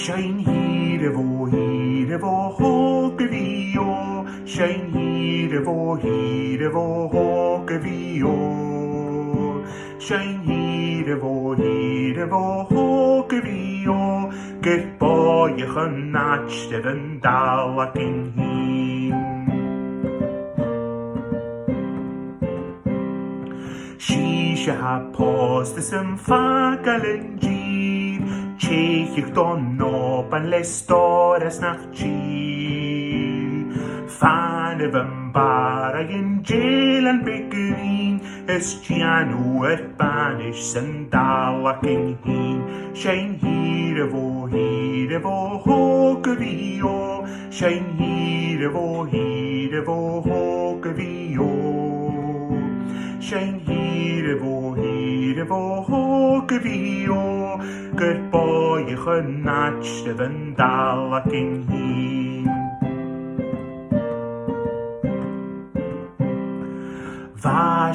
Sein ribh ó go Sein ribh ó go Sein ribh ó go gur báidh an naiste an dalla cin hín. Se ha postas an fagal an dír, Téigh don Oban le stóras nach dír. Fanamh an Barra an déal an begarín, Deanú banis san dalla cin hín. Sein ribh ó go Sein ribh ó go Sein ribh ó go gur báidh an naiste an dalla cin hín.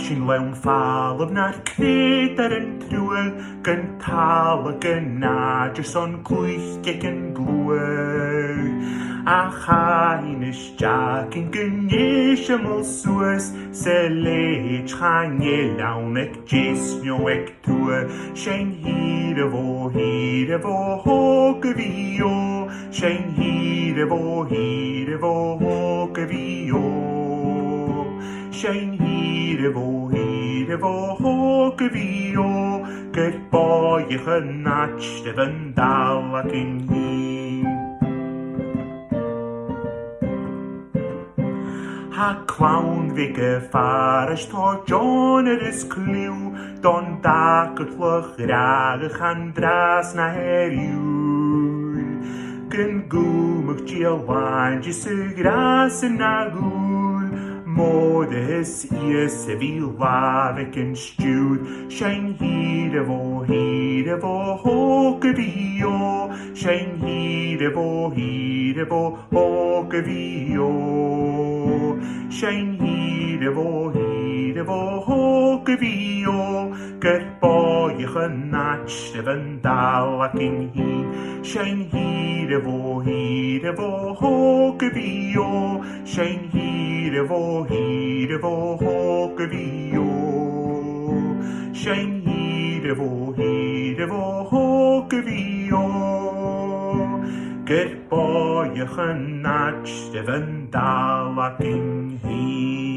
Sin lewn fálamh nar crétar an trúil gan Talla gan náidir son clúiche an glúir. A chain isteach in gnéis am ó suas sa léid chaine lawn ag jésnio ag túa. Sein ribh ó go Sein ribh ó go Sein ribh ó go gur báidh an naiste an dalla cin hín. Ha clown vige faras tá John is clú don dacatloch ragach an dras na heriúl. Gan gúmach díalhain sa gras na gúl. Mo Dhachaigh sa bhí lámhaigh an stúd. Sein ribh ó go Sein ribh ó go Sein ribh ó go gur báidh an naiste an dalla cin hín. Sein ribh ó go Sein ribh ó go Sein ribh ó go gur báidh an naiste an dalla cin hín.